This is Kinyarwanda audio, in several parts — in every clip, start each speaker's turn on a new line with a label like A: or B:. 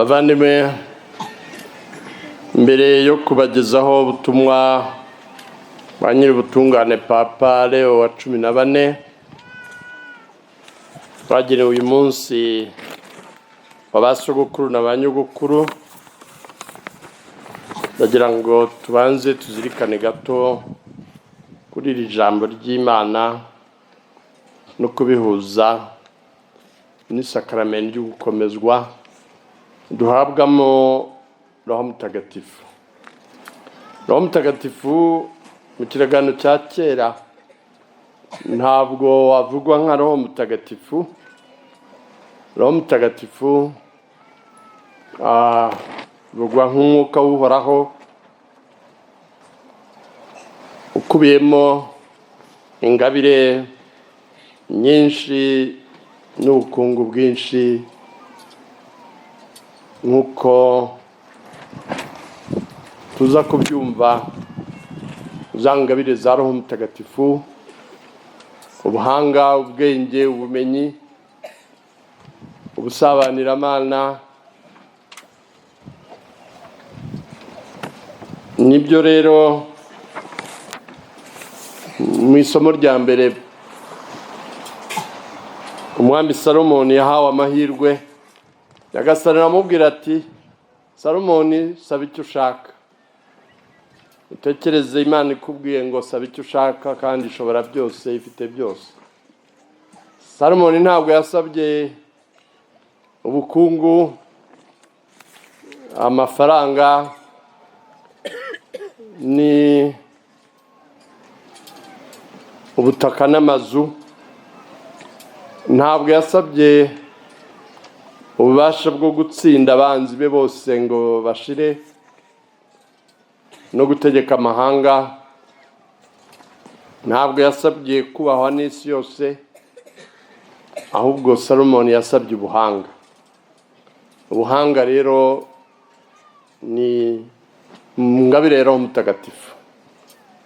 A: bavandimwe, mbere yo kubagezaho ubutumwa ba nyir'ubutungane Papa Leo wa 14 bagenewe uyu munsi w'abasogokuru na banyogokuru, ndagira ngo tubanze tuzirikane gato kuri iri jambo ry'Imana no kubihuza n'isakaramento ryo gukomezwa duhabwamo Roho Mutagatifu. Roho Mutagatifu mu kiragano cya kera ntabwo wavugwa nka Roho Mutagatifu. Roho Mutagatifu vugwa nk'umwuka w'Uhoraho ukubiyemo ingabire nyinshi n'ubukungu bwinshi, nk'uko tuza kubyumva za ngabire za Roho Mutagatifu: ubuhanga, ubwenge, ubumenyi, ubusabaniramana. Nibyo rero mu isomo rya mbere umwami Salomoni yahawe amahirwe. Nyagasani aramubwira ati, Salomoni, saba icyo ushaka. Utekereze Imana ikubwiye ngo saba icyo ushaka, kandi ishobora byose, ifite byose. Salomoni ntabwo yasabye ubukungu, amafaranga, ni ubutaka n'amazu. Ntabwo yasabye ububasha bwo gutsinda abanzi be bose ngo bashire, no gutegeka amahanga. Ntabwo yasabye kubahwa n'isi yose, ahubwo Salomoni yasabye ubuhanga. Ubuhanga rero ni ngabire Roho Mutagatifu.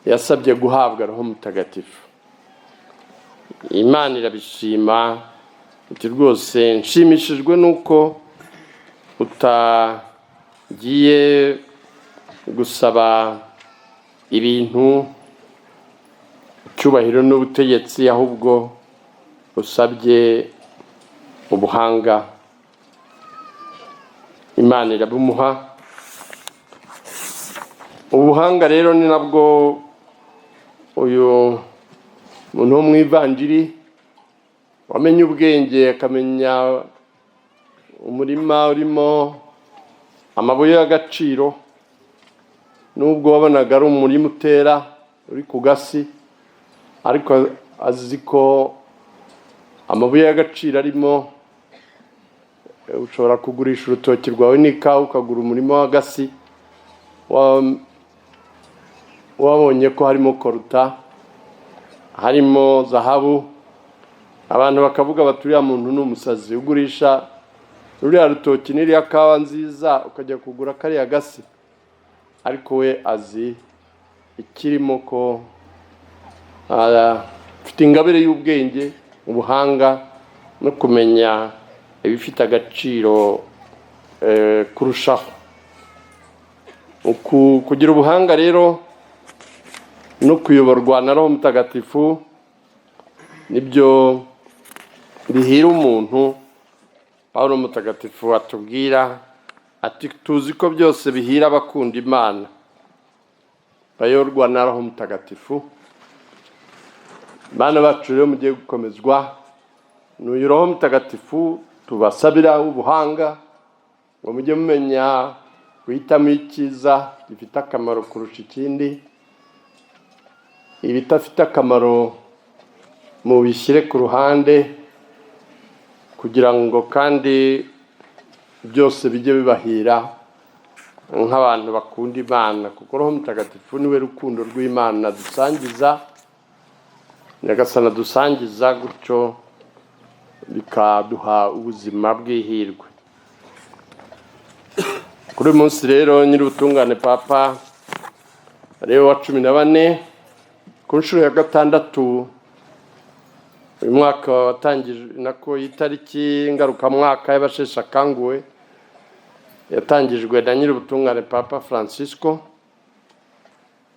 A: Yasabye guhabwa Roho Mutagatifu. Imana irabishima iti, rwose nshimishijwe nuko utagiye gusaba ibintu, icyubahiro n'ubutegetsi, ahubwo usabye ubuhanga. Imana irabumuha. Ubuhanga rero ni nabwo uyu muntu wo mu ivanjiri wamenye ubwenge, akamenya umurima urimo amabuye y'agaciro. Nubwo wabonaga ari umurima utera uri ku gasi, ariko azi ko amabuye y'agaciro arimo. Ushobora kugurisha urutoki rwawe n'ikawa ukagura umurima w'agasi, wabonye ko harimo koruta, harimo zahabu. Abantu bakavuga bati, uriya muntu ni umusazi, ugurisha ruriya rutoki n'iriya kawa nziza ukajya kugura kariya gasi. Ariko we azi ikirimo, ko afite ingabire y'ubwenge, ubuhanga no kumenya ibifite agaciro kurushaho. Kugira ubuhanga rero no kuyoborwa na Roho Mutagatifu nibyo bihira umuntu. Pawulo Mutagatifu atubwira ati, tuzi ko byose bihira abakunda Imana, bayorwa na Roho Mutagatifu. Bana bacu rero mugiye gukomezwa n'uyu Roho Mutagatifu, tubasabira ubuhanga ngo mujye mumenya guhitamo icyiza gifite akamaro kurusha ikindi. Ibidafite akamaro mubishyire ku ruhande, kugira ngo kandi byose bijye bibahira nk'abantu bakunda Imana, kuko Roho Mutagatifu niwe rukundo rw'Imana dusangiza, Nyagasani dusangiza, gutyo bikaduha ubuzima bw'ihirwe. Kuri uyu munsi rero nyir'ubutungane Papa Leo wa 14 ku nshuro ya 6 uyu mwaka watangije nako itariki ngarukamwaka y'abasheshe akanguwe yatangijwe na nyir'ubutungane Papa Francisco,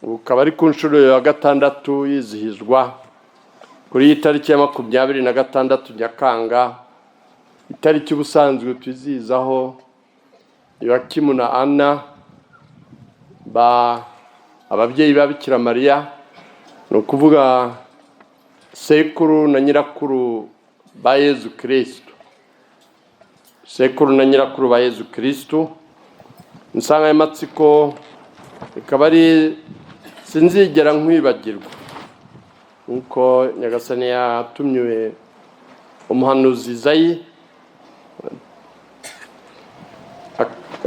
A: ukaba ari ku nshuro ya 6 yizihizwa kuri iyi tariki ya 26 Nyakanga, itariki ubusanzwe twizihizaho Yoakimu na Anna ababyeyi ba Bikira Mariya, ni ukuvuga sekuru na nyirakuru ba Yezu Kristo. Sekuru na nyirakuru ba Yezu Kristo, insanganyamatsiko ikaba ari sinzigera nkwibagirwa, nkuko Nyagasani yatumye umuhanuzi Izayi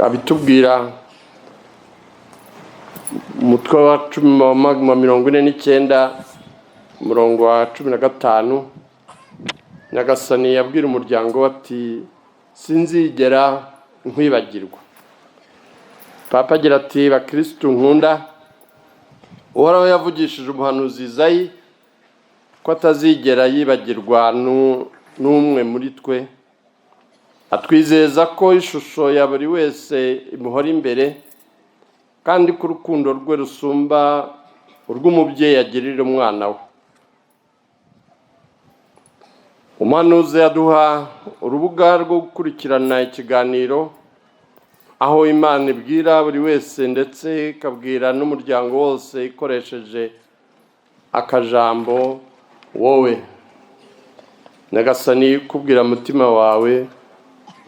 A: abitubwira umutwe wa 49 umurongo wa 15. Nyagasani yabwira umuryango ati sinzigera nkwibagirwa. Papa agira ati bakristo nkunda, Uhoraho yavugishije umuhanuzi Izayi ko atazigera yibagirwa n'umwe muri twe, atwizeza ko ishusho ya buri wese imuhora imbere, kandi ko urukundo rwe rusumba urw'umubyeyi agirira umwana we. Umuhanuzi yaduha urubuga rwo gukurikirana ikiganiro aho Imana ibwira buri wese ndetse ikabwira n'umuryango wose ikoresheje akajambo wowe. Nyagasani kubwira mutima wawe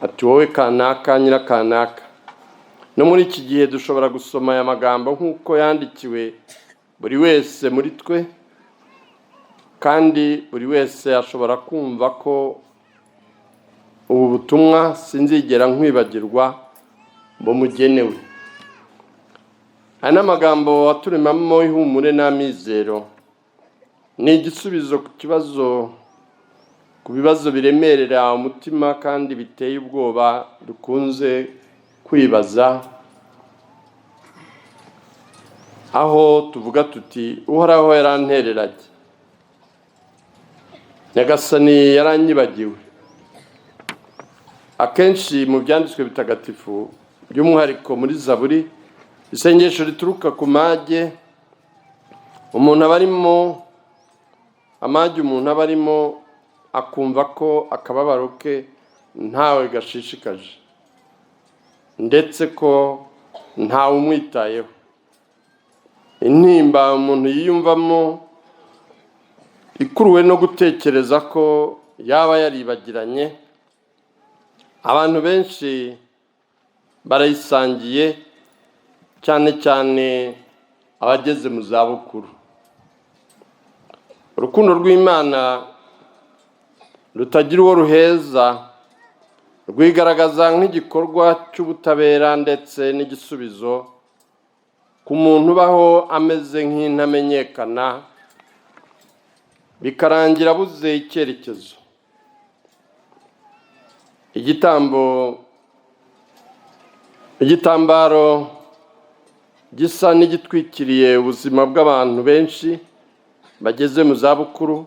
A: ati wowe kanaka nyirakanaka. No muri iki gihe dushobora gusoma aya magambo nk'uko yandikiwe buri wese muri twe, kandi buri wese ashobora kumva ko ubu butumwa sinzigera nkwibagirwa bumugenewe. Aya ni amagambo aturemamo ihumure n'amizero, ni igisubizo ku bibazo biremerera umutima kandi biteye ubwoba dukunze kwibaza, aho tuvuga tuti Uhoraho yarantereranye, Nyagasani yaranyibagiwe. Akenshi mu byanditswe bitagatifu, by'umwihariko muri Zaburi, isengesho rituruka ku mage umuntu aba arimo akumva ko akababaro ke ntawe gashishikaje, ndetse ko ntawe umwitayeho. Intimba umuntu yiyumvamo ikuruwe no gutekereza ko yaba yaribagiranye. Abantu benshi barayisangiye, cyane cyane abageze mu zabukuru. Urukundo rw'Imana rutagira uwo ruheza rwigaragaza nk'igikorwa cy'ubutabera ndetse n'igisubizo ku muntu ubaho ameze nk'intamenyekana, bikarangira abuze icyerekezo. Igitambaro gisa n'igitwikiriye ubuzima bw'abantu benshi bageze mu zabukuru,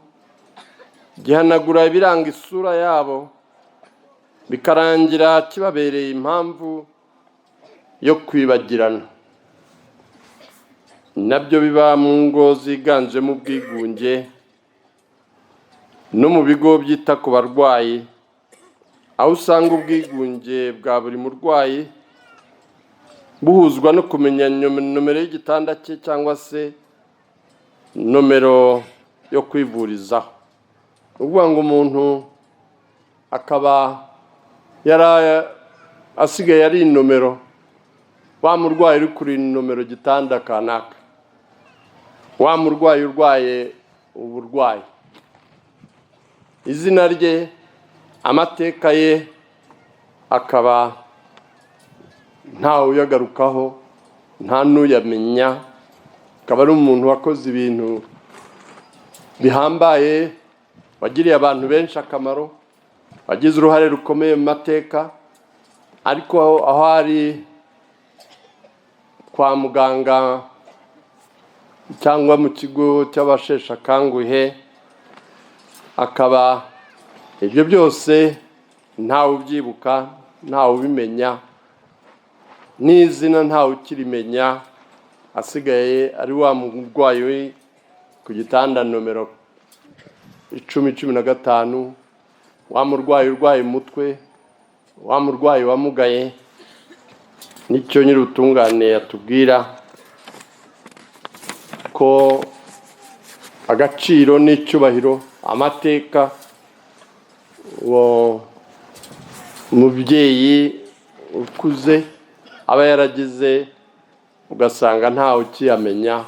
A: gihanagura ibiranga isura yabo, bikarangira kibabereye impamvu yo kwibagirana. Nabyo biba mu ngo ziganjemo ubwigunge no mu bigo byita ku barwayi, aho usanga ubwigunge bwa buri murwayi buhuzwa no kumenya nomero y'igitanda cye cyangwa se nomero yo kwivurizaho. Uvuga ngo umuntu akaba asigaye ari nomero, wa murwayi uri kuri nomero gitanda kanaka, wa murwayi urwaye uburwayi, izina rye, amateka ye akaba ntawe uyagarukaho, nta n'uyamenya. Akaba ari umuntu wakoze ibintu bihambaye, wagiriye abantu benshi akamaro, wagize uruhare rukomeye mu mateka, ariko aho ari kwa muganga cyangwa mu kigo cy'abasheshe akanguhe, akaba ibyo byose ntawe ubyibuka, ntawe ubimenya, n'izina ntawe ukirimenya, asigaye ari wa murwayi we ku gitanda nomero 10-15, wa murwayi urwaye umutwe, wa murwayi wamugaye. Nicyo nyir'ubutungane yatubwira ko agaciro n'icyubahiro, amateka uwo mubyeyi ukuze aba yaragize, ugasanga ntawe ukiyamenya.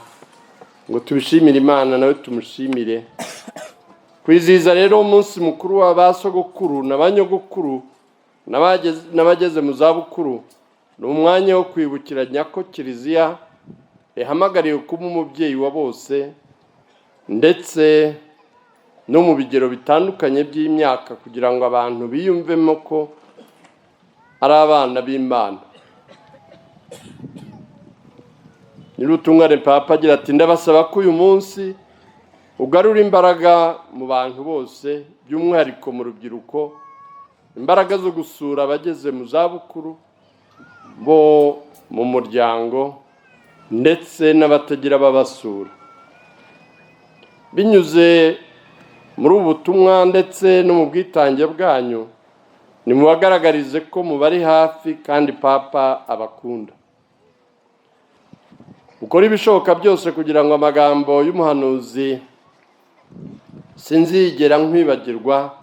A: Ngo tubishimire Imana nawe tumushimire. Kwizihiza rero umunsi mukuru w'abasogokuru n'abanyogokuru n'abageze mu zabukuru ni umwanya wo kwibukiranya ko Kiliziya ihamagariye kuba umubyeyi wa bose, ndetse no mu bigero bitandukanye by'imyaka, kugira ngo abantu biyumvemo ko ari abana b'Imana. Nyir'ubutungane Papa agira ati, ndabasaba ko uyu munsi ugarura imbaraga mu bantu bose, by'umwihariko mu rubyiruko, imbaraga zo gusura abageze mu zabukuru bo mu muryango ndetse n'abatagira babasura. Binyuze muri ubu butumwa ndetse no mu bwitange bwanyu, nimubagaragarize ko mubari hafi kandi Papa abakunda. Mukora ibishoboka byose kugira ngo amagambo y'umuhanuzi sinzigera nkwibagirwa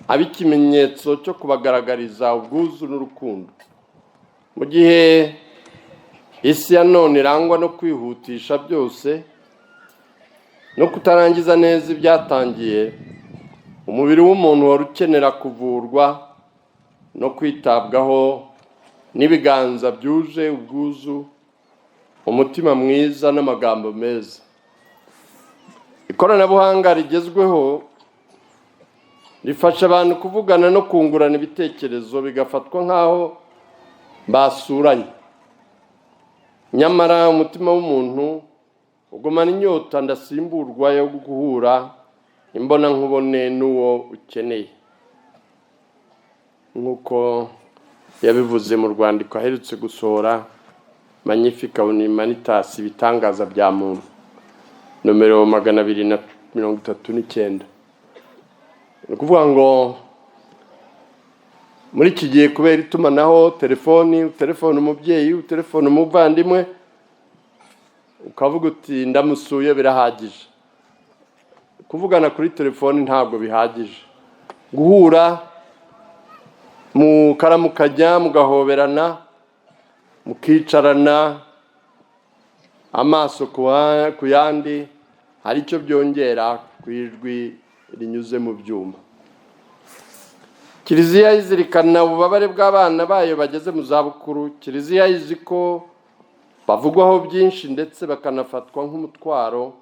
A: abe ikimenyetso cyo kubagaragariza ubwuzu n'urukundo. Mu gihe isi ya none irangwa no kwihutisha byose no kutarangiza neza ibyatangiye, umubiri w'umuntu wari ukenera kuvurwa no kwitabwaho n'ibiganza byuje ubwuzu, umutima mwiza n'amagambo meza. Ikoranabuhanga rigezweho rifasha abantu kuvugana no kungurana ibitekerezo, bigafatwa nk'aho basuranye. Nyamara umutima w'umuntu ugumana inyota ndasimburwa yo guhura imbona nkubone n'uwo ukeneye, nk'uko yabivuze mu rwandiko aherutse gusohora Magnificat Humanitas, ibitangaza bya muntu, nomero 239. Ni ukuvuga ngo muri iki gihe kubera itumanaho, telefone umubyeyi, telefone umuvandimwe, ukavuga uti ndamusuye, birahagije. Kuvugana kuri telefone ntabwo bihagije. Guhura mukaramukajya, mugahoberana, mukicarana amaso ku yandi, hari icyo byongera ku ijwi rinyuze mu byuma. Kiliziya izirikana ububabare bw'abana bayo bageze mu zabukuru. Kiliziya izi ko bavugwaho byinshi ndetse bakanafatwa nk'umutwaro.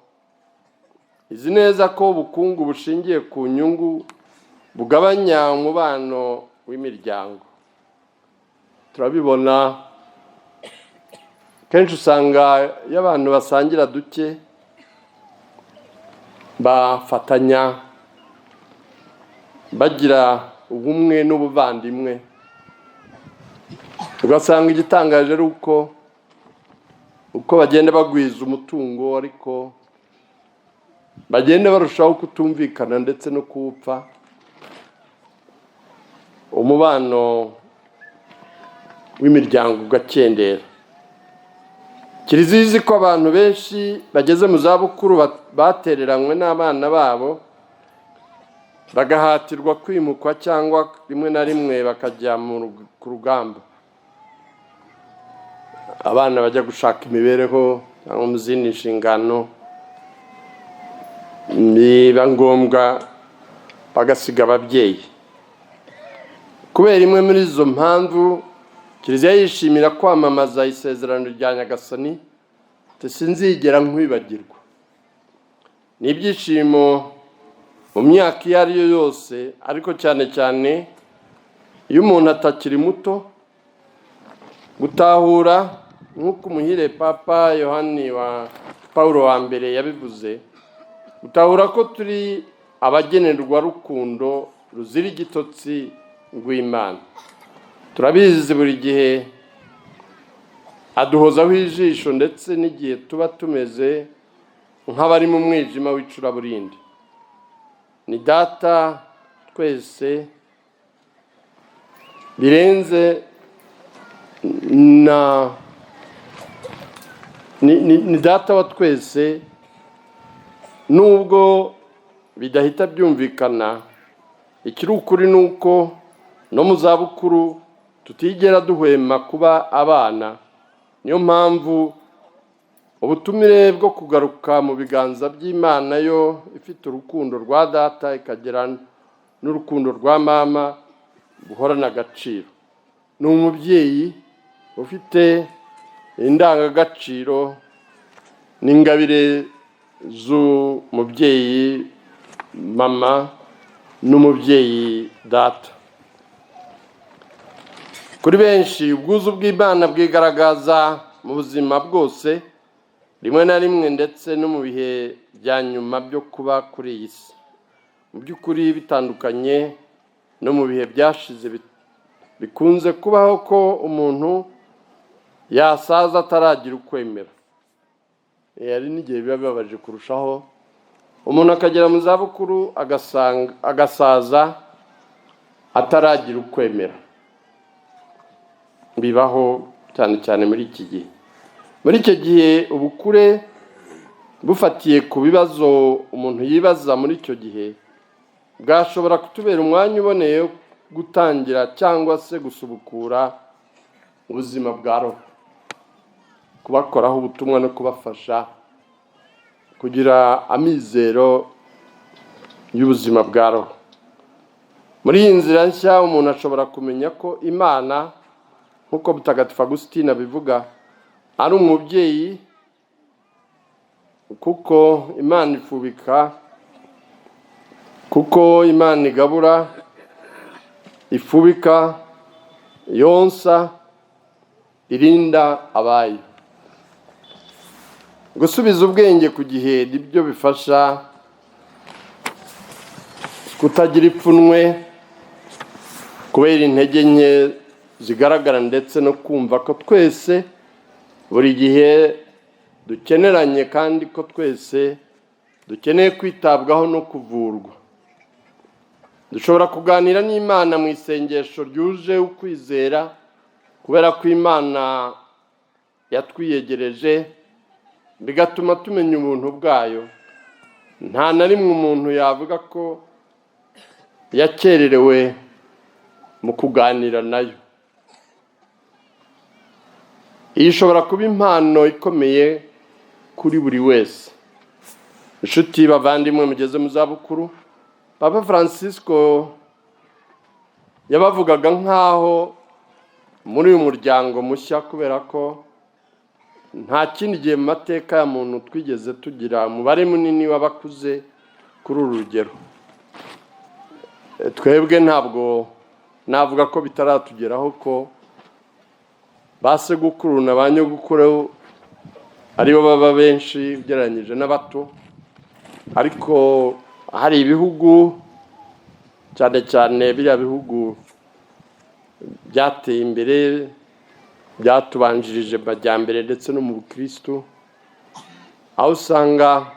A: Izi neza ko ubukungu bushingiye ku nyungu bugabanya umubano w'imiryango. Turabibona kenshi, usanga iyo abantu basangira duke bafatanya, bagira ubumwe n'ubuvandimwe. Ugasanga igitangaje ari uko bagenda bagwiza umutungo, ariko bagenda barushaho kutumvikana ndetse no kuwupfa. Umubano w'imiryango ugakendera. Kiliziya izi ko abantu benshi bageze mu zabukuru batereranywe n'abana babo, bagahatirwa kwimukwa cyangwa rimwe na rimwe bakajya ku rugamba. Abana bajya gushaka imibereho cyangwa mu zindi nshingano, biba ngombwa bagasiga ababyeyi. Kubera imwe muri izo mpamvu, Kiliziya yishimira kwamamaza isezerano rya Nyagasani, sinzigera nkwibagirwa. Ni ibyishimo mu myaka iyo ari yo yose, ariko cyane cyane iyo umuntu atakiri muto, gutahura nk'uko umuhire Papa Yohani wa Paulo wa mbere yabivuze, gutahura ko turi abagenerwa rukundo ruzira igitotsi rw'Imana. Turabizi buri gihe aduhozaho ijisho ndetse n'igihe tuba tumeze nk'abari mu mwijima w'icuraburindi. Ni data twese birenze ni data wa twese, nubwo bidahita byumvikana. Ikiri ukuri ni uko no mu zabukuru tutigera duhwema kuba abana. Niyo mpamvu ubutumire bwo kugaruka mu biganza by'Imana yo ifite urukundo rwa data ikagira n'urukundo rwa mama buhorana agaciro. Ni umubyeyi ufite indangagaciro n'ingabire z'umubyeyi mama n'umubyeyi data. Kuri benshi ubwuzu bw'Imana bwigaragaza mu buzima bwose, rimwe na rimwe ndetse no mu bihe bya nyuma byo kuba kuri iyi si. Mu by'ukuri bitandukanye no mu bihe byashize, bikunze kubaho ko umuntu yasaza ataragira ukwemera. Hari n'igihe biba bibabaje kurushaho, umuntu akagera mu zabukuru agasaza ataragira ukwemera. Bibaho cyane cyane muri iki gihe. Muri icyo gihe ubukure bufatiye ku bibazo umuntu yibaza muri icyo gihe bwashobora kutubera umwanya uboneye wo gutangira cyangwa se gusubukura ubuzima bwa roho, kubakoraho ubutumwa no kubafasha kugira amizero y'ubuzima bwa roho. Muri iyi nzira nshya umuntu ashobora kumenya ko Imana, nk'uko Mutagatifu Agustina abivuga, ari umubyeyi, kuko Imana ifubika, kuko Imana igabura, ifubika, yonsa, irinda abayo. Gusubiza ubwenge ku gihe nibyo bifasha kutagira ipfunwe kubera intege nke zigaragara, ndetse no kumva ko twese buri gihe dukeneranye kandi ko twese dukeneye kwitabwaho no kuvurwa. Dushobora kuganira n'Imana mu isengesho ryuje ukwizera, kubera ko Imana yatwiyegereje, bigatuma tumenya ubuntu bwayo. Nta na rimwe umuntu yavuga ko yakererewe mu kuganira nayo. Iyi ishobora kuba impano ikomeye kuri buri wese. Inshuti, bavandimwe mugeze mu zabukuru, Papa Francisco yabavugaga nk'aho muri uyu muryango mushya, kubera ko nta kindi gihe mu mateka ya muntu twigeze tugira umubare munini w'abakuze kuri uru rugero. Twebwe ntabwo navuga ko bitaratugeraho ko basegukuru na ba nyogukuru aribo baba benshi ugereranyije n'abato, ariko hari ibihugu cyane cyane biriya bihugu byateye imbere, byatubanjirije amajyambere ndetse no mu bukristo, aho usanga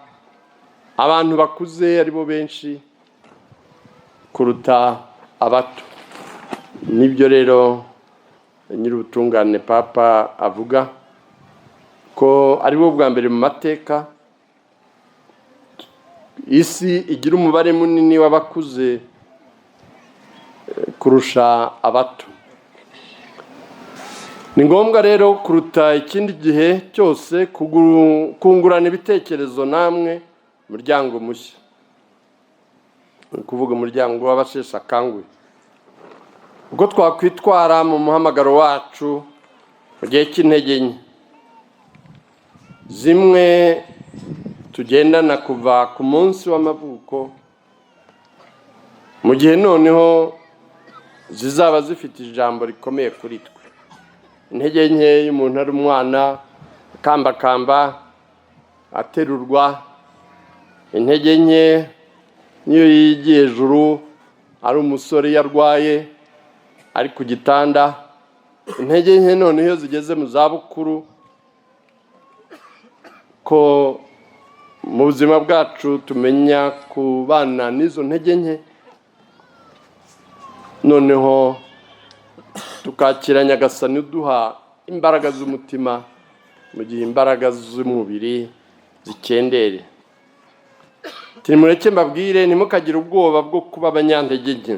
A: abantu bakuze aribo benshi kuruta abato. Nibyo rero nyir'ubutungane Papa avuga ko aribo bwa mbere mu mateka isi igira umubare munini w'abakuze kurusha abato. Ni ngombwa rero kuruta ikindi gihe cyose kungurana ibitekerezo namwe umuryango mushya, kuvuga umuryango w'abasheshe akanguhe, ubwo twakwitwara mu muhamagaro wacu mu gihe cy'intege nke zimwe tugendana kuva ku munsi w'amavuko, mu gihe noneho zizaba zifite ijambo rikomeye kuri twe. Intege nke y'umuntu ari umwana akambakamba aterurwa, intege nke niyo yigiye hejuru ari umusore yarwaye ari ku gitanda, intege nke none iyo zigeze mu zabukuru ko mu buzima bwacu tumenya kubana n'izo ntege nke, noneho tukakira Nyagasani uduha imbaraga z'umutima mu gihe imbaraga z'umubiri zikendere. Mureke mbabwire ntimukagire ubwoba bwo kuba abanyantege nke.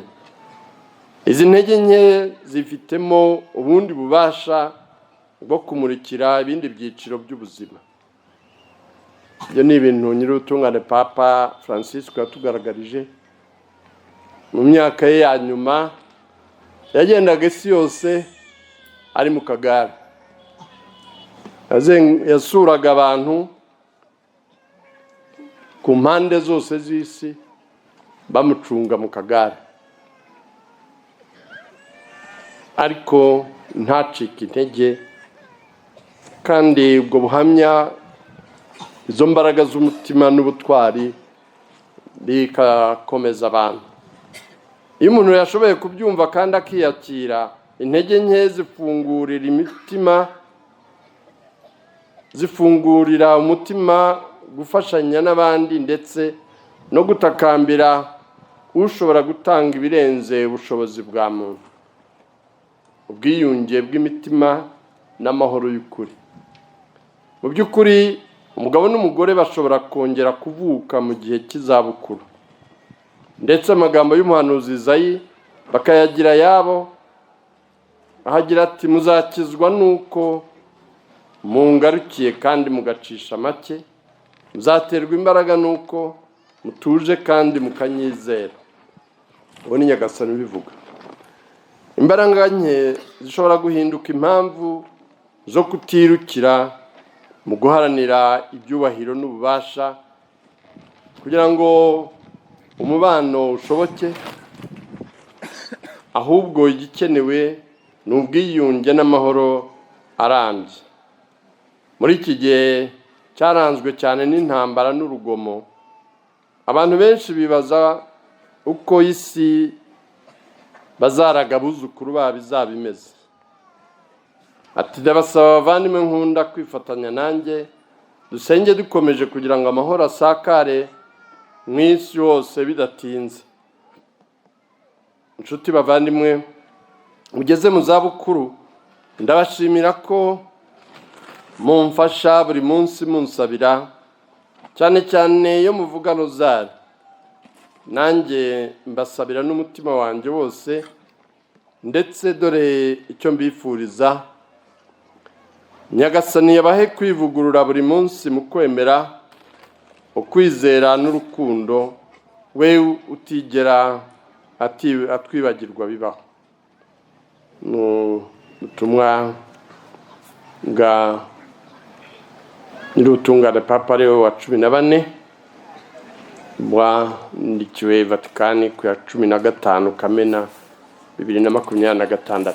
A: Izi ntege nke zifitemo ubundi bubasha bwo kumurikira ibindi byiciro by'ubuzima. Ibyo ni ibintu Nyir'ubutungane Papa Francisco yatugaragarije mu myaka ye ya nyuma. Yagendaga isi yose ari mu kagare, yasuraga abantu ku mpande zose z'isi bamucunga mu kagare, ariko ntacike intege. Kandi ubwo buhamya, izo mbaraga z'umutima n'ubutwari bikakomeza abantu. Iyo umuntu yashoboye kubyumva kandi akiyakira, intege nke zifungurira imitima, zifungurira umutima gufashanya n'abandi ndetse no gutakambira ushobora gutanga ibirenze ubushobozi bwa muntu, ubwiyunge bw'imitima n'amahoro y'ukuri. Mu by'ukuri umugabo n'umugore bashobora kongera kuvuka mu gihe cy'izabukuru, ndetse amagambo y'umuhanuzi Izayi bakayagira yabo, ahagira ati muzakizwa nuko mungarukiye kandi mugacisha make, muzaterwa imbaraga nuko mutuje kandi mukanyizera. Uwo ni Nyagasani ubivuga. Imbaraga nke zishobora guhinduka impamvu zo kutirukira mu guharanira ibyubahiro n'ububasha kugira ngo umubano ushoboke, ahubwo igikenewe ni ubwiyunge n'amahoro arambye. Muri iki gihe cyaranzwe cyane n'intambara n'urugomo, abantu benshi bibaza uko isi bazaraga abuzukuru babo izaba imeze. Ati ndabasaba bavandimwe nkunda kwifatanya nanjye, dusenge dukomeje kugira ngo amahoro asakare mu isi yose bidatinze. Inshuti bavandimwe mugeze mu zabukuru, ndabashimira ko mumfasha buri munsi munsabira, cyane cyane iyo muvuga rozari. Nanjye mbasabira n'umutima wanjye wose, ndetse dore icyo mbifuriza: Nyagasani yabahe kwivugurura buri munsi mu kwemera, ukwizera n'urukundo, we utigera atwibagirwa bibaho. Mu butumwa bwa Nyir'ubutungane Papa Leo wa 14 bwandikiwe Vatikani ku ya 15 Kamena 2026.